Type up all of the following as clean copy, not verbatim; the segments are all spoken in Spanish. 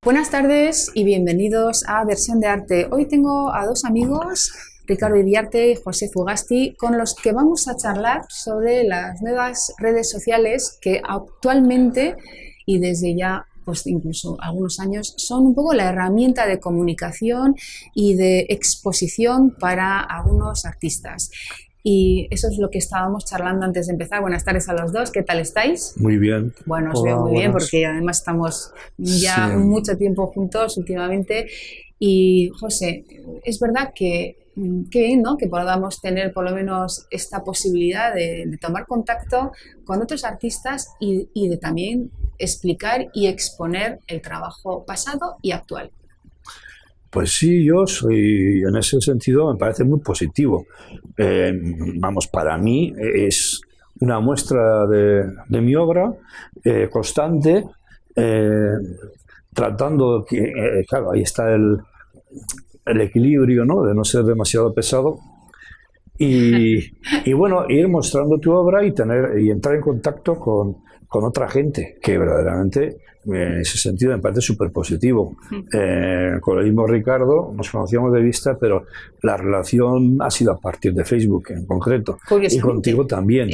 Buenas tardes y bienvenidos a Versión de Arte. Hoy tengo a dos amigos, Ricardo Iriarte y José Fugasti, con los que vamos a charlar sobre las nuevas redes sociales que actualmente y desde ya pues incluso algunos años son un poco la herramienta de comunicación y de exposición para algunos artistas. Y eso es lo que estábamos charlando antes de empezar. Buenas tardes a los dos, ¿qué tal estáis? Muy bien. Bueno, os veo muy bien porque además estamos ya mucho tiempo juntos últimamente. Y José, es verdad que qué bien, ¿no?, que podamos tener por lo menos esta posibilidad de tomar contacto con otros artistas y de también explicar y exponer el trabajo pasado y actual. Pues sí, yo soy, en ese sentido, me parece muy positivo. Vamos, para mí es una muestra de mi obra constante, tratando que, claro, ahí está el equilibrio, ¿no?, de no ser demasiado pesado y bueno, ir mostrando tu obra y entrar en contacto con otra gente, que verdaderamente en ese sentido me parece súper positivo. Con el mismo Ricardo nos conocíamos de vista, pero la relación ha sido a partir de Facebook en concreto, y contigo también,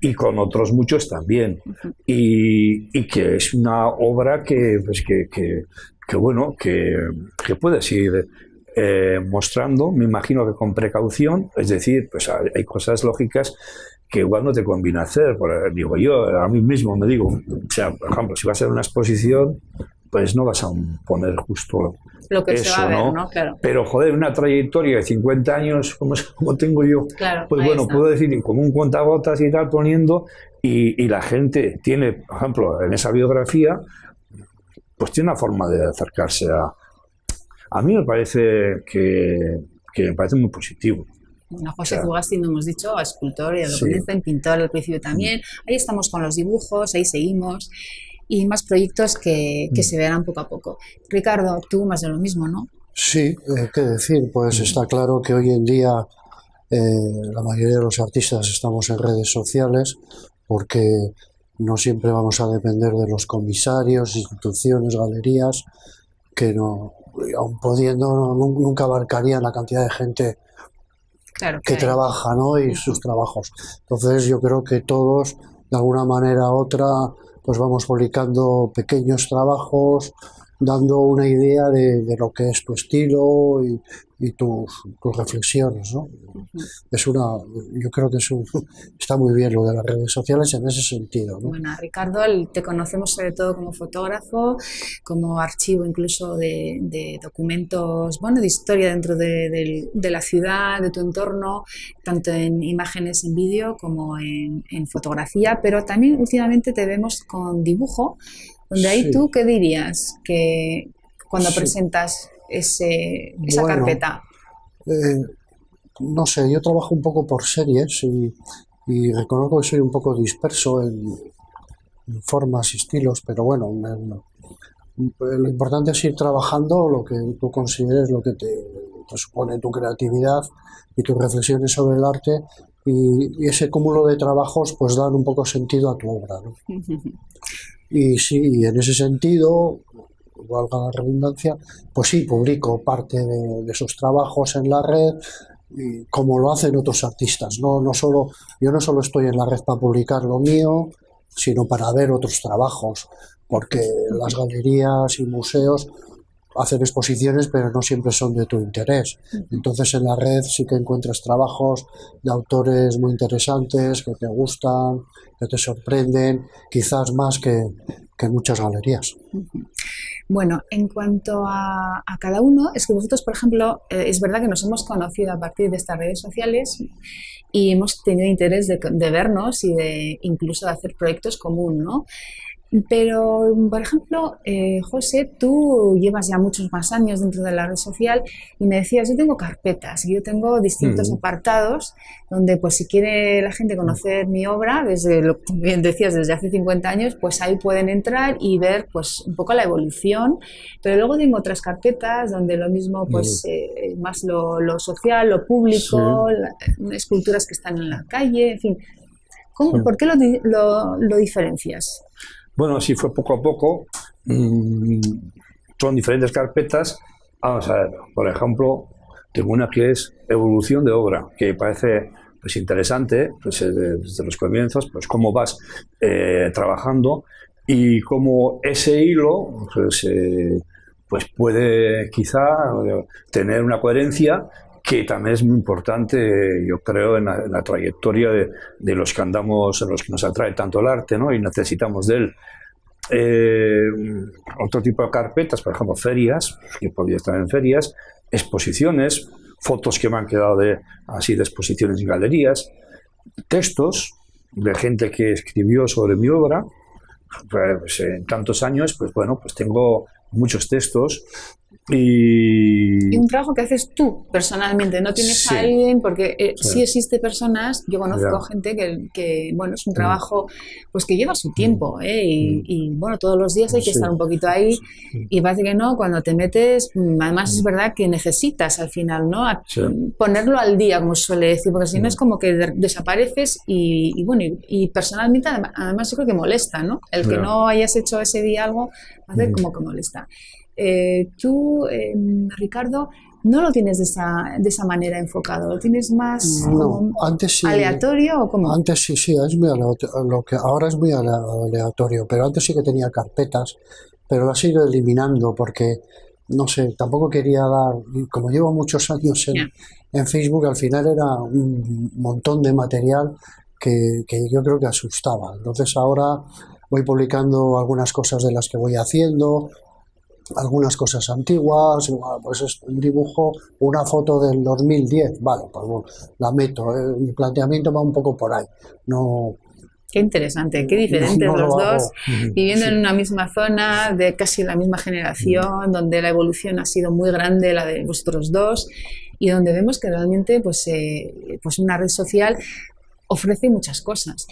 y con otros muchos también, y que es una obra que bueno, que puedes ir mostrando, me imagino que con precaución, es decir, pues hay cosas lógicas que igual no te conviene hacer. Digo yo, a mí mismo me digo, o sea, por ejemplo, si vas a hacer una exposición, pues no vas a poner justo lo que eso, se va a ver, ¿no? Claro. Pero, joder, una trayectoria de 50 años, como tengo yo, claro, pues bueno, puedo decir, como un cuentagotas y tal, poniendo, y la gente tiene, por ejemplo, en esa biografía, pues tiene una forma de acercarse a mí me parece que me parece muy positivo. Bueno, José Fugasti, no hemos dicho, escultor y en pintor al principio también. Ahí estamos con los dibujos, ahí seguimos. Y más proyectos que se verán poco a poco. Ricardo, tú más de lo mismo, ¿no? Sí, qué decir, pues está claro que hoy en día la mayoría de los artistas estamos en redes sociales porque no siempre vamos a depender de los comisarios, instituciones, galerías, que no, aun pudiendo, nunca abarcarían la cantidad de gente que trabaja, ¿no?, y sus trabajos. Entonces yo creo que todos, de alguna manera u otra, pues vamos publicando pequeños trabajos, dando una idea de lo que es tu estilo y tus reflexiones, ¿no? Yo creo que está muy bien lo de las redes sociales en ese sentido, ¿no? Bueno, Ricardo, te conocemos sobre todo como fotógrafo, como archivo incluso de documentos, bueno, de historia dentro de la ciudad, de tu entorno, tanto en imágenes, en vídeo como en fotografía, pero también últimamente te vemos con dibujo, donde ahí tú, ¿qué dirías que cuando presentas esa carpeta? No sé, yo trabajo un poco por series y reconozco que soy un poco disperso en formas y estilos, pero bueno, lo importante es ir trabajando lo que tú consideres, lo que te supone tu creatividad y tus reflexiones sobre el arte, y ese cúmulo de trabajos pues dan un poco sentido a tu obra, ¿no? Y sí, en ese sentido, valga la redundancia, pues sí, publico parte de sus trabajos en la red, y como lo hacen otros artistas. Yo no solo estoy en la red para publicar lo mío, sino para ver otros trabajos, porque las galerías y museos hacen exposiciones, pero no siempre son de tu interés. Entonces en la red sí que encuentras trabajos de autores muy interesantes, que te gustan, que te sorprenden, quizás más que muchas galerías. Bueno, en cuanto a cada uno, es que vosotros, por ejemplo, es verdad que nos hemos conocido a partir de estas redes sociales y hemos tenido interés de vernos y incluso de hacer proyectos común, ¿no? Pero, por ejemplo, José, tú llevas ya muchos más años dentro de la red social y me decías, yo tengo carpetas, yo tengo distintos apartados donde, pues si quiere la gente conocer mi obra, desde lo que bien decías, desde hace 50 años, pues ahí pueden entrar y ver pues un poco la evolución. Pero luego tengo otras carpetas donde lo mismo, pues más lo social, lo público, esculturas que están en la calle, en fin. ¿Por qué lo diferencias? Bueno, así fue poco a poco. son diferentes carpetas. Vamos a ver, por ejemplo, tengo una que es evolución de obra, que parece pues interesante, pues desde los comienzos, pues cómo vas trabajando y cómo ese hilo pues puede quizá tener una coherencia que también es muy importante, yo creo, en la trayectoria de los que andamos, en los que nos atrae tanto el arte, ¿no? Y necesitamos de él. Otro tipo de carpetas, por ejemplo, ferias, que podría estar en ferias, exposiciones, fotos que me han quedado así de exposiciones en galerías, textos de gente que escribió sobre mi obra. Pues, en tantos años, pues bueno, pues tengo muchos textos y un trabajo que haces tú personalmente, no tienes sí, a alguien, porque sí existe personas, yo conozco gente que, bueno, es un trabajo pues que lleva su tiempo, y bueno, todos los días hay que estar un poquito ahí, y parece que no, cuando te metes, además es verdad que necesitas al final, ¿no? Ponerlo al día, como se suele decir, porque si no es como que desapareces y bueno, y personalmente además yo creo que molesta, ¿no? El que no hayas hecho ese día algo, hace como que molesta. Tú, Ricardo, no lo tienes de esa manera enfocado, lo tienes más antes sí, aleatorio o cómo? Antes sí, es muy aleatorio, lo que ahora es muy aleatorio, pero antes sí que tenía carpetas, pero las he ido eliminando porque, no sé, tampoco quería dar, como llevo muchos años en Facebook, al final era un montón de material que yo creo que asustaba. Entonces ahora voy publicando algunas cosas de las que voy haciendo, algunas cosas antiguas, pues es un dibujo, una foto del 2010, vale, pues bueno, la meto, mi planteamiento va un poco por ahí, no... Qué interesante, qué diferentes los dos, viviendo en una misma zona, de casi la misma generación, donde la evolución ha sido muy grande, la de vosotros dos, y donde vemos que realmente pues una red social ofrece muchas cosas.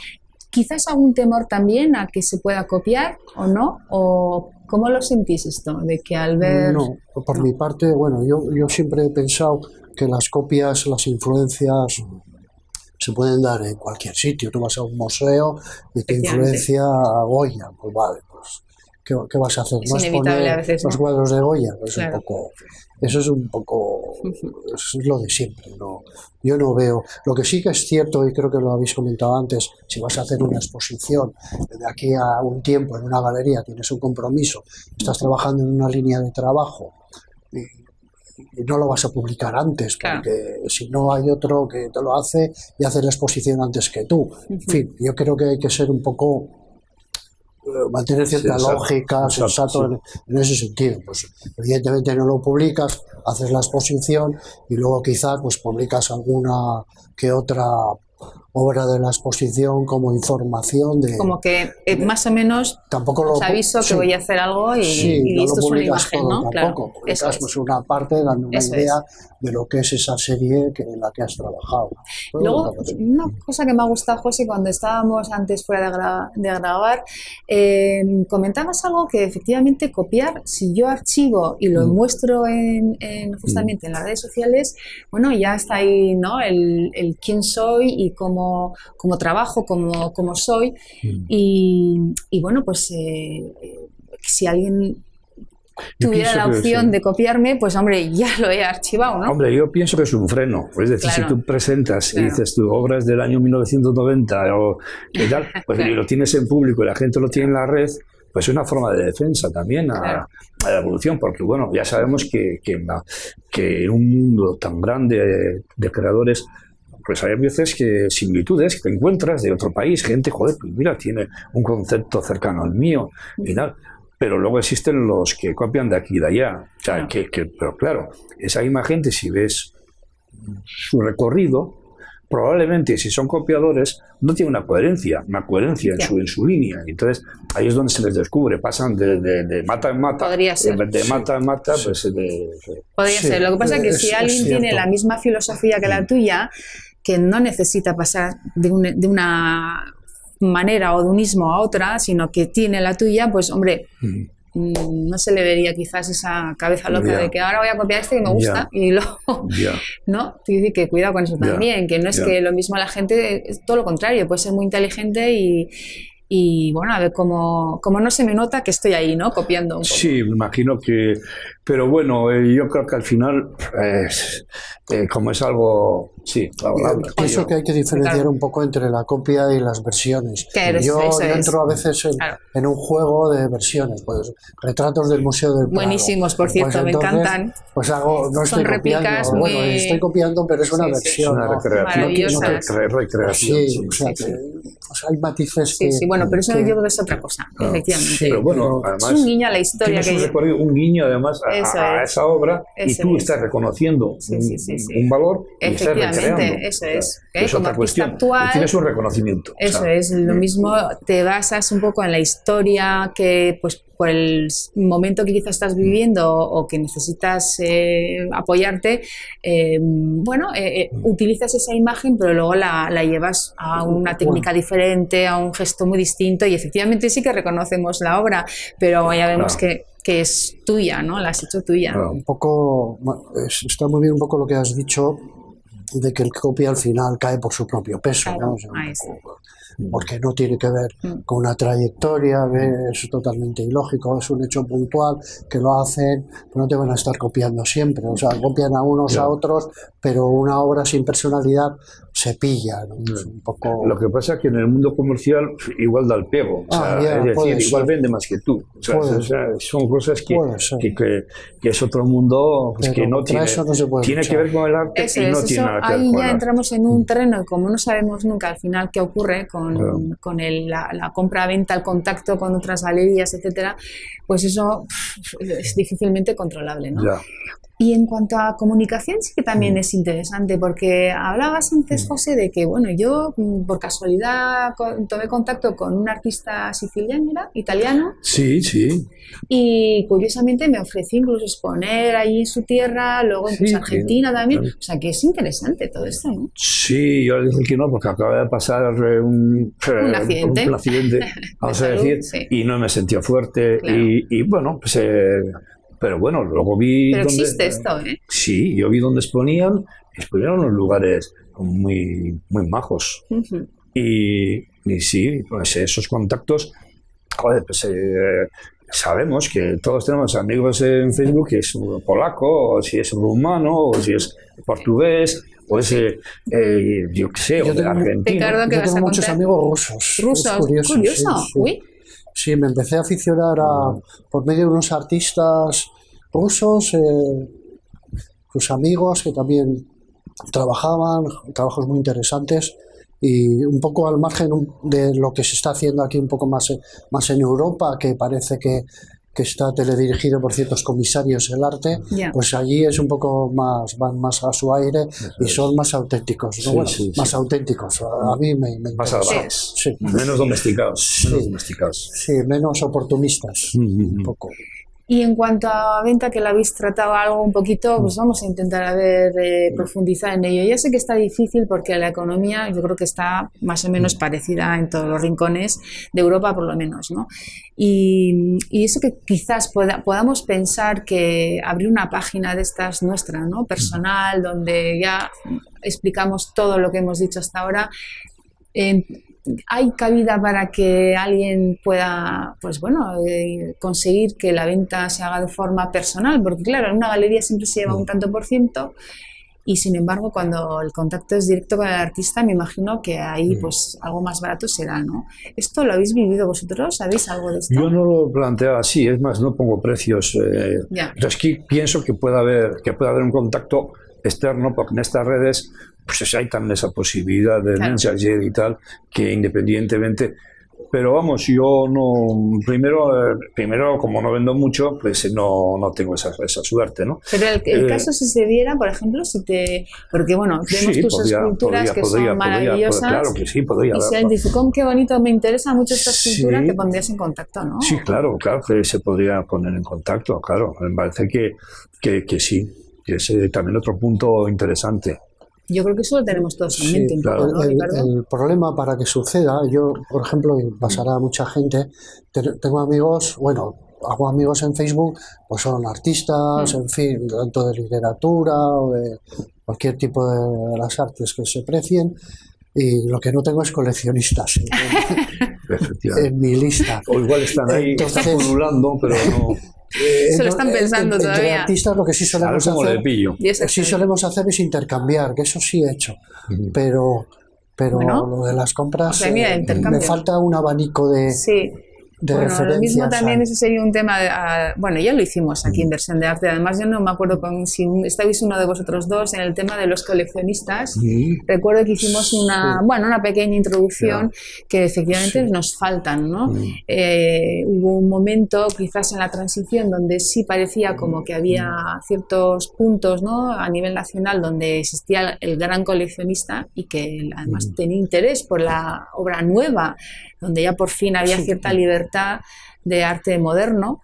Quizás algún temor también a que se pueda copiar o no, o ¿cómo lo sentís esto? De que al ver... No, por mi parte, bueno, yo siempre he pensado que las copias, las influencias se pueden dar en cualquier sitio. Tú vas a un museo y te influencia a Goya, pues vale, pues ¿qué vas a hacer? Es inevitable a veces, los cuadros de Goya, pues claro. Eso es un poco, es lo de siempre, ¿no? Yo no veo, lo que sí que es cierto, y creo que lo habéis comentado antes, si vas a hacer una exposición de aquí a un tiempo en una galería, tienes un compromiso, estás trabajando en una línea de trabajo y no lo vas a publicar antes, porque si no hay otro que te lo hace y hace la exposición antes que tú. En fin, yo creo que hay que ser un poco... mantener cierta lógica, sensato en ese sentido. Pues evidentemente no lo publicas, haces la exposición y luego quizás pues publicas alguna que otra obra de la exposición como información de... Como que más o menos tampoco os aviso que voy a hacer algo y no esto es una imagen, todo, ¿no? Tampoco, publicas pues una parte dando una idea de lo que es esa serie en la que has trabajado. Luego, una cosa que me ha gustado, José, cuando estábamos antes fuera de grabar, comentabas algo que efectivamente copiar, si yo archivo y lo muestro justamente en las redes sociales, bueno, ya está ahí, ¿no? El quién soy y cómo trabajo, cómo soy. Y bueno, pues si alguien tuviera la opción de copiarme, pues hombre, ya lo he archivado, ¿no? Hombre, yo pienso que es un freno. Es decir, si tú presentas y dices tu obra es del año 1990 o y tal, pues y lo tienes en público y la gente lo tiene en la red, pues es una forma de defensa también a la evolución, porque bueno, ya sabemos que en un mundo tan grande de creadores, pues hay veces que similitudes que te encuentras de otro país, gente, joder, pues mira, tiene un concepto cercano al mío y tal. Pero luego existen los que copian de aquí y de allá. O sea, pero claro, esa misma gente, si ves su recorrido, probablemente si son copiadores, no tienen una coherencia en su línea. Entonces, ahí es donde se les descubre. Pasan de mata en mata. Podría ser. De mata en mata, pues... Podría ser. Lo que pasa es que si alguien tiene la misma filosofía que la tuya, que no necesita pasar de una manera o de un ismo a otra, sino que tiene la tuya, pues hombre, no se le vería quizás esa cabeza loca de que ahora voy a copiar este que me gusta y luego, ¿no? Quiero decir que cuidado con eso también, que no es que lo mismo la gente, es todo lo contrario, puede ser muy inteligente y bueno, a ver cómo no se me nota que estoy ahí, ¿no? Copiando un poco. Sí, me imagino que... Pero bueno, yo creo que al final, como es algo... Sí, favorable. Pienso que hay que diferenciar Claro. un poco entre la copia y las versiones. Claro, Yo eso es. entro a veces Claro. en un juego de versiones, pues retratos del Museo del Prado. Buenísimos, por cierto, me encantan. Pues hago, no Son estoy réplicas copiando, muy... bueno, estoy copiando, pero es una Sí, sí. Es versión. una ¿no? recreación. Maravillosas. Recreación. Sí, Sí, o sea, sí, que, sí. o sea, hay matices Sí, sí, bueno, pero eso que- yo creo que es otra cosa, efectivamente. sí, Pero bueno, pero Es además... un guiño a la historia Tienes que un yo... recorrido, un guiño además Eso a es. esa obra y Eso tú es. estás reconociendo Sí, sí, sí, sí. un valor y estás Efectivamente, recreando. eso O sea, es. es Como otra artista cuestión. actual, Tienes un reconocimiento. Eso o sea, es, lo mismo te basas un poco en la historia que, pues, por el momento que quizás estás viviendo o que necesitas apoyarte, utilizas esa imagen, pero luego la llevas a una técnica diferente, a un gesto muy distinto y efectivamente sí que reconocemos la obra, pero ya vemos Claro. que es tuya, ¿no? La has hecho tuya. Claro. un poco, bueno, está muy bien un poco lo que has dicho de que el que copia al final cae por su propio peso, Claro, ¿no? O sea, un ahí está. poco, porque no tiene que ver con una trayectoria, es totalmente ilógico, es un hecho puntual que lo hacen, pero no te van a estar copiando siempre, o sea, copian a unos Ya. a otros, pero una obra sin personalidad se pilla, ¿no? Es un poco... Lo que pasa es que en el mundo comercial igual da el pego. O sea, Ya, es puede decir, igual ser. vende más que tú. O sea, Puede son cosas Puede ser. que es otro mundo pues, Pero que no contra tiene, eso no se puede tiene que luchar. ver con el arte Eso y no es, tiene eso, nada que ver ahí con ya el arte. entramos en un terreno y como no sabemos nunca al final qué ocurre Claro. con la compra-venta, el contacto con otras galerías, etcétera, pues eso es difícilmente controlable, ¿no? Ya. Y en cuanto a comunicación sí que también es interesante porque hablabas antes, José, de que bueno, yo por casualidad tomé contacto con un artista siciliano, ¿era? Italiano, Sí, sí. y curiosamente me ofreció incluso exponer ahí en su tierra, luego incluso Sí, Argentina también. claro. O sea que es interesante todo esto, ¿no? Sí, yo le dije que no, porque acaba de pasar un accidente. un accidente, vamos a salud, decir, sí. y no me sentía fuerte. Claro. Y bueno, pues, pero bueno, luego vi. Pero dónde- existe esto, ¿eh? Sí, yo vi dónde exponían en unos lugares muy, muy majos. Ujú. Y sí, pues esos contactos, joder, pues sabemos que todos tenemos amigos en Facebook que es polaco, o si es rumano, o si es portugués, o es, yo qué sé, o Yo de tengo- Argentina. Ricardo, ¿qué Yo vas a tengo muchos contar? amigos rusos. Rusos, Es curioso. curioso. Sí, sí. Uy, Sí, me empecé a aficionar por medio de unos artistas rusos, sus amigos que también trabajaban, trabajos muy interesantes y un poco al margen de lo que se está haciendo aquí un poco más en Europa, que parece que está teledirigido por ciertos comisarios el arte, Ya. pues allí es un poco más, van más a su aire y son más auténticos, ¿no? Sí, Bueno, sí, más sí. auténticos, a mí me Más interesa. adaptados. Sí. Menos domesticados. Menos domesticados. Sí, menos oportunistas, un poco. y en cuanto a venta, que la habéis tratado algo un poquito, pues vamos a intentar a ver, profundizar en ello. Ya sé que está difícil porque la economía yo creo que está más o menos parecida en todos los rincones de Europa, por lo menos, ¿no? Y eso que quizás podamos pensar que abrir una página de estas nuestra, ¿no? Personal, donde ya explicamos todo lo que hemos dicho hasta ahora. ¿Hay cabida para que alguien pueda, pues bueno, conseguir que la venta se haga de forma personal? Porque claro, en una galería siempre se lleva un tanto por ciento y sin embargo cuando el contacto es directo con el artista me imagino que ahí pues algo más barato será, ¿no? ¿Esto lo habéis vivido vosotros? ¿Sabéis algo de esto? Yo no lo planteo así, es más, no pongo precios. Ya. Entonces, aquí pienso que puede haber un contacto externo, porque en estas redes pues hay también esa posibilidad de Claro. mensaje y tal, que independientemente... Pero vamos, yo no... Primero como no vendo mucho, pues no tengo esa suerte, ¿no? Pero el caso si se diera, por ejemplo, porque bueno, vemos Sí, tus esculturas que son maravillosas. claro que sí, podría Y si haberlo. él dice, qué bonito, me interesa mucho esta escultura, Sí. te pondrías en contacto, ¿no? Sí, claro que se podría poner en contacto, claro. Me parece que sí, que es también otro punto interesante. Yo creo que eso lo tenemos todos en Sí, mente un claro. poco, ¿no, Ricardo? El problema para que suceda, yo, por ejemplo, y pasará a mucha gente, tengo amigos, bueno, hago amigos en Facebook, pues son artistas, en fin, tanto de literatura o de cualquier tipo de las artes que se precien, y lo que no tengo es coleccionistas. efectivamente. en mi lista. O igual están ahí, Entonces, están pululando, pero no. Se lo están pensando entre todavía. artistas lo que sí A ver solemos cómo le hacer, pillo. Y eso sí solemos hacer es intercambiar, que eso sí he hecho. Pero Bueno, lo de las compras, o sea, mira, intercambio. me falta un abanico Sí. de Bueno, lo referencias. mismo también, ese sería un tema, bueno, ya lo hicimos aquí en Versión de Arte, además yo no me acuerdo si estáis uno de vosotros dos en el tema de los coleccionistas. Recuerdo que hicimos una pequeña introducción que efectivamente nos faltan, ¿no? Hubo un momento, quizás en la transición, donde sí parecía como que había ciertos puntos, ¿no? A nivel nacional donde existía el gran coleccionista y que además tenía interés por la obra nueva, donde ya por fin había cierta libertad de arte moderno,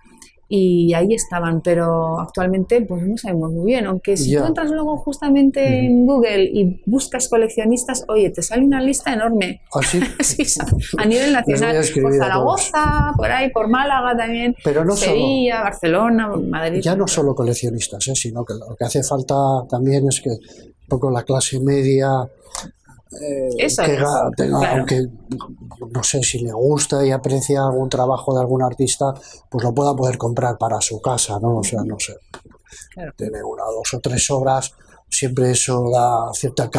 y ahí estaban, pero actualmente pues no sabemos muy bien, aunque si tú entras luego justamente en Google y buscas coleccionistas, oye, te sale una lista enorme. ¿Ah, sí? Sí, a nivel nacional, por Zaragoza, por ahí, por Málaga también, pero no Sevilla, Barcelona, Madrid. Ya no solo coleccionistas, sino que lo que hace falta también es que un poco la clase media aunque no sé si le gusta y aprecia algún trabajo de algún artista, pues lo pueda poder comprar para su casa, ¿no? O sea, no sé, tiene una, dos o tres obras, siempre eso da cierta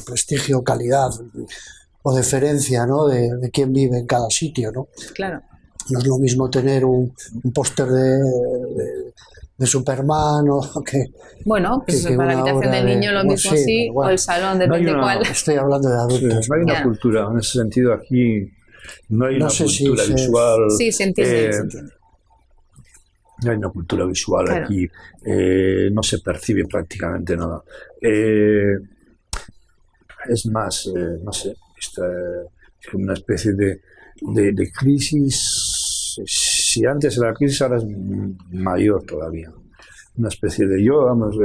prestigio, calidad o deferencia, ¿no? De quién vive en cada sitio, ¿no? Claro. No es lo mismo tener un póster de Superman o que... Bueno, pues que para la habitación del niño lo mismo sí, bueno, o el salón, depende cuál. Estoy hablando de adultos. No hay una cultura, en ese sentido aquí no hay una cultura visual. Sí, se entiende, se entiende. No hay una cultura visual aquí, no se percibe prácticamente nada. Es más, no sé, es como una especie de crisis. Si antes era la crisis, ahora es mayor todavía. Una especie de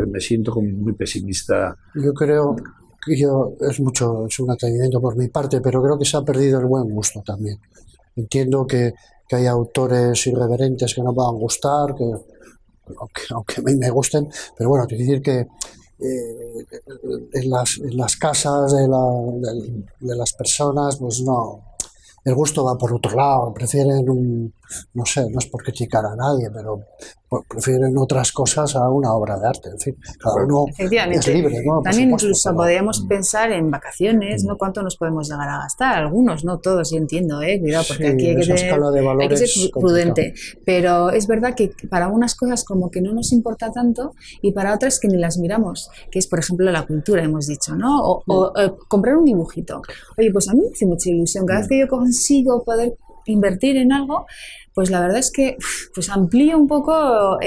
me siento como muy pesimista. Yo creo que es un atrevimiento por mi parte, pero creo que se ha perdido el buen gusto también. Entiendo que hay autores irreverentes que no puedan gustar, aunque a mí me gusten, pero bueno, quiero decir que en las casas de las personas, pues no, el gusto va por otro lado, prefieren no sé, no es por criticar a nadie, pero prefieren otras cosas a una obra de arte. En fin, cada uno es libre, ¿no? También incluso podríamos pensar en vacaciones, ¿no? ¿Cuánto nos podemos llegar a gastar? Algunos, no todos, yo entiendo, cuidado, porque aquí hay que ser prudente. Pero es verdad que para algunas cosas como que no nos importa tanto y para otras que ni las miramos, que es, por ejemplo, la cultura, hemos dicho, ¿no? O comprar un dibujito. Oye, pues a mí me hace mucha ilusión. Cada vez que yo consigo poder invertir en algo, pues la verdad es que pues amplío un poco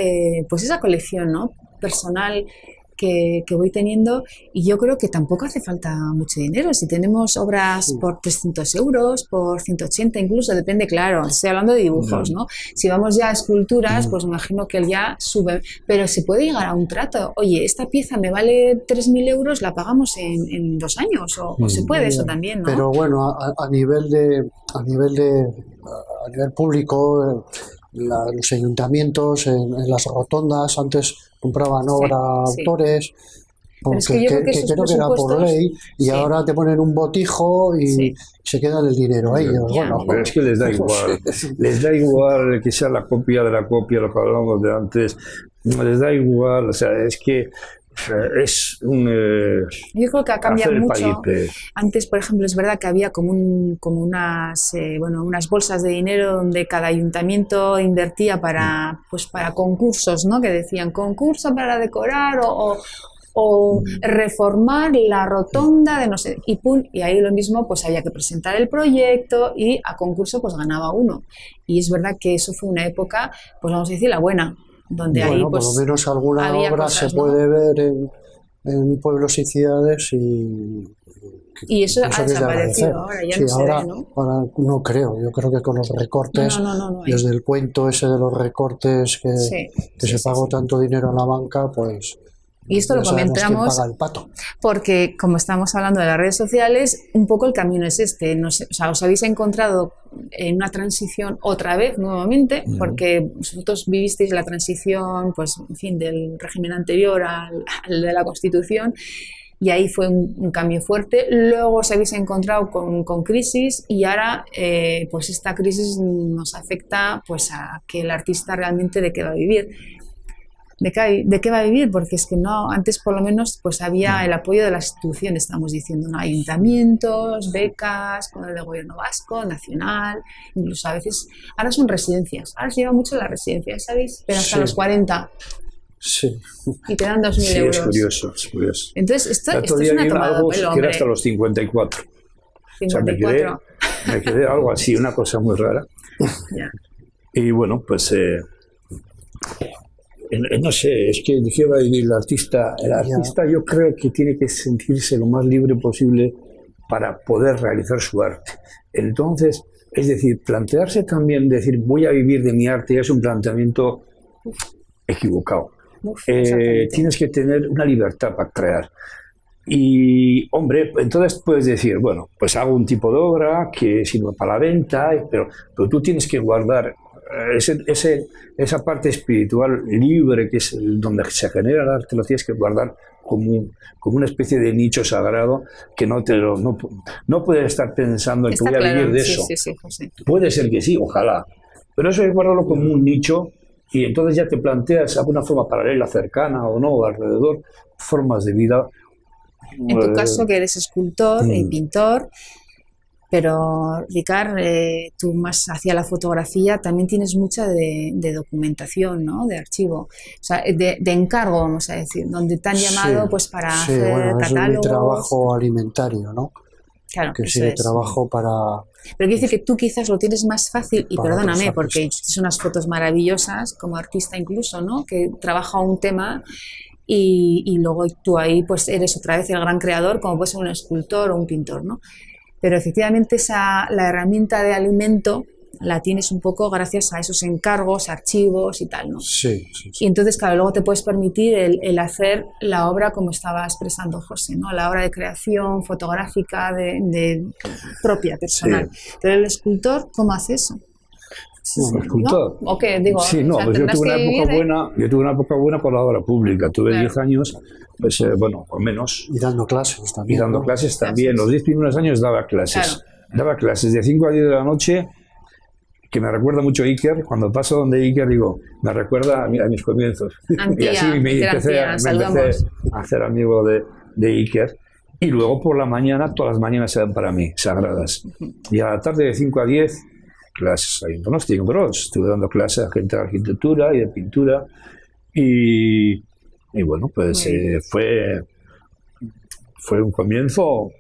pues esa colección, ¿no? Personal que voy teniendo, y yo creo que tampoco hace falta mucho dinero. Si tenemos obras por 300 euros, por 180 incluso, depende, claro, estoy hablando de dibujos, ¿no? Si vamos ya a esculturas, pues me imagino que ya sube, pero se puede llegar a un trato. Oye, esta pieza me vale 3.000 euros, la pagamos en 2 años, o se puede eso también, ¿no? Pero bueno, a nivel público, los ayuntamientos en las rotondas antes compraban autores porque creo que era por ley, y ahora te ponen un botijo y se quedan el dinero ellos. Pero es que les da igual, les da igual que sea la copia de la copia, lo que hablábamos de antes, no les da igual, o sea, es que es yo creo que ha cambiado mucho. Antes, por ejemplo, es verdad que había como unas bolsas de dinero donde cada ayuntamiento invertía para concursos, ¿no? Que decían concurso para decorar o reformar la rotonda de no sé, y ahí lo mismo, pues había que presentar el proyecto y a concurso pues ganaba uno. Y es verdad que eso fue una época, pues vamos a decir, la buena, donde ahí pues por lo menos alguna obra cosas, se puede ver en pueblos y ciudades, y eso ha desaparecido ahora, ya no se ve, ¿no? Ahora no creo, yo creo que con los recortes, desde el cuento ese de los recortes que se pagó tanto dinero en la banca, pues... Y esto lo comentamos porque, como estamos hablando de las redes sociales, un poco el camino es este. Os habéis encontrado en una transición otra vez, nuevamente, porque vosotros vivisteis la transición, pues, en fin, del régimen anterior al de la Constitución, y ahí fue un cambio fuerte. Luego os habéis encontrado con crisis y ahora pues esta crisis nos afecta pues a que el artista realmente de qué va a vivir. ¿De qué va a vivir? Porque es que no, antes por lo menos pues había el apoyo de las instituciones, estamos diciendo, ¿no? Ayuntamientos, becas, con el gobierno vasco, nacional, incluso a veces, ahora son residencias, ahora se lleva mucho las residencias, ¿sabéis? Pero hasta los 40. Sí. Y te dan 2.000 Sí, euros. es curioso, es curioso. Entonces, esto otro es día una vi tomada de algo pelo, que era hombre. hasta los 54. 54. O sea, me quedé algo así, una cosa muy rara. Ya. Y bueno, pues no sé, es que ¿de qué va a vivir el artista? El artista yo creo que tiene que sentirse lo más libre posible para poder realizar su arte. Entonces, es decir, plantearse también, decir voy a vivir de mi arte, es un planteamiento equivocado. Tienes que tener una libertad para crear. Y, hombre, entonces puedes decir, bueno, pues hago un tipo de obra que sirve para la venta, pero tú tienes que guardar esa parte espiritual libre que es donde se genera el arte, lo tienes que guardar como una especie de nicho sagrado que no puedes estar pensando en que voy a vivir de eso. Sí, José. Puede ser que sí, ojalá, pero eso es guardarlo como un nicho y entonces ya te planteas alguna forma paralela, cercana o no, alrededor, formas de vida. En tu caso, que eres escultor y pintor, pero Ricard, tú más hacia la fotografía también tienes mucha de documentación, ¿no? De archivo, o sea, de encargo, vamos a decir, donde te han llamado pues para hacer bueno, catálogos. Es mi trabajo alimentario, ¿no? Claro, que sí, trabajo para... Pero quiere decir que tú quizás lo tienes más fácil, y perdóname, porque tienes unas fotos maravillosas, como artista incluso, ¿no? Que trabaja un tema y luego tú ahí pues eres otra vez el gran creador, como puede ser un escultor o un pintor, ¿no? Pero efectivamente la herramienta de alimento la tienes un poco gracias a esos encargos, archivos y tal, ¿no? Sí. Y entonces, claro, luego te puedes permitir el hacer la obra como estaba expresando José, ¿no? La obra de creación fotográfica de propia, personal. Sí. Pero el escultor, ¿cómo hace eso? No, escultor. ¿No? ¿O qué? Digo, sí, no, pues yo tuve una época buena con la obra pública. Tuve 10 años, pues bueno, o menos. Y dando clases también. Y dando clases también. Los 10 primeros años daba clases. Claro. Daba clases de 5 a 10 de la noche, que me recuerda mucho a Iker. Cuando paso donde Iker, digo, me recuerda a mis comienzos. Antía, y así me empecé a hacer amigo de Iker. Y luego por la mañana, todas las mañanas eran para mí, sagradas. Y a la tarde de 5 a 10, clases ahí en Donosti, estuve dando clases a gente de arquitectura y de pintura. Y bueno, pues fue un comienzo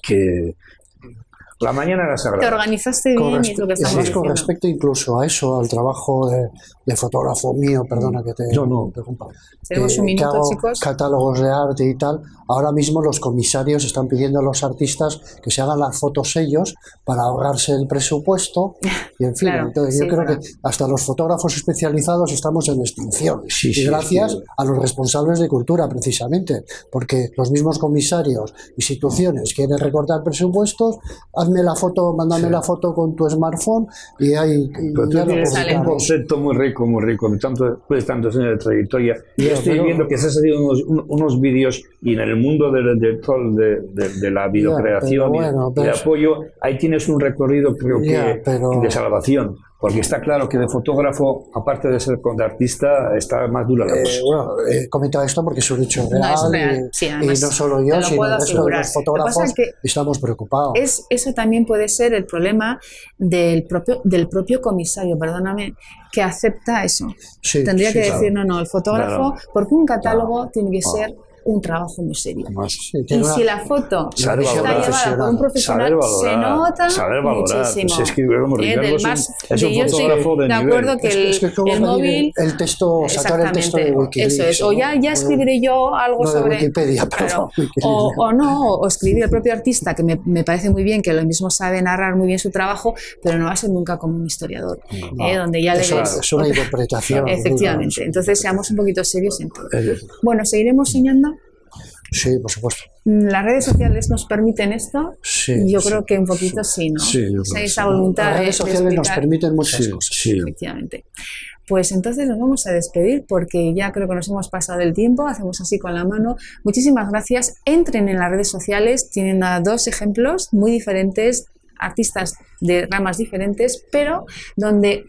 que... La mañana era sagrada. Te organizaste bien y es lo que estamos diciendo. Con respecto incluso a eso, al trabajo de fotógrafo mío, perdona que te interrumpa. Tenemos un minuto, hago chicos. Catálogos de arte y tal. Ahora mismo los comisarios están pidiendo a los artistas que se hagan las fotos ellos para ahorrarse el presupuesto. Y en fin, claro, entonces yo creo que hasta los fotógrafos especializados estamos en extinción. Y gracias a los responsables de cultura, precisamente. Porque los mismos comisarios, instituciones, quieren recortar presupuestos. Hazme la foto, mándame la foto con tu smartphone y ahí... Pero tú tienes un concepto muy rico, después de tantos años de trayectoria. Y estoy viendo que se han salido unos vídeos y en el mundo de la videocreación y de apoyo, ahí tienes un recorrido, creo que, de salvación. Porque está claro que de fotógrafo, aparte de ser de artista, está más dura la cosa. Bueno, he comentado esto porque es un hecho real. No, es real. Sí, y no solo yo, sino el resto de los fotógrafos estamos preocupados. Eso también puede ser el problema del propio comisario, perdóname, que acepta eso. Tendría que decir, no, el fotógrafo, porque un catálogo tiene que ser un trabajo muy serio. Y si la foto está llevada por un profesional, se nota muchísimo. Es que Ricardo es un fotógrafo de nivel. De acuerdo que el móvil... El texto, sacar el texto de Wikipedia. Eso es. O ya escribiré yo algo sobre... Wikipedia, claro, o escribir el propio artista, que me parece muy bien, que lo mismo sabe narrar muy bien su trabajo, pero no va a ser nunca como un historiador, donde ya le ves... Es una interpretación. Efectivamente. Entonces seamos un poquito serios en todo. Bueno, seguiremos soñando. Sí, por supuesto. ¿Las redes sociales nos permiten esto? Sí. Yo creo que un poquito sí, ¿no? Sí, esa voluntad las redes sociales nos permiten muchas cosas. Sí. Efectivamente. pues entonces nos vamos a despedir porque ya creo que nos hemos pasado el tiempo, hacemos así con la mano. Muchísimas gracias, entren en las redes sociales, tienen a 2 ejemplos muy diferentes, artistas de ramas diferentes, pero donde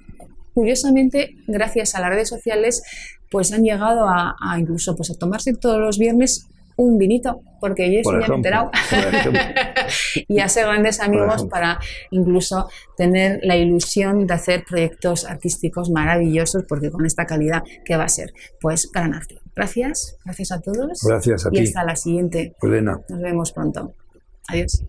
curiosamente gracias a las redes sociales pues han llegado a incluso pues a tomarse todos los viernes un vinito, porque yo estoy ya enterado, y a ser grandes amigos para incluso tener la ilusión de hacer proyectos artísticos maravillosos, porque con esta calidad que va a ser, pues gran arte. Gracias a todos. Gracias a ti. Y hasta la siguiente. Elena. Nos vemos pronto. Adiós.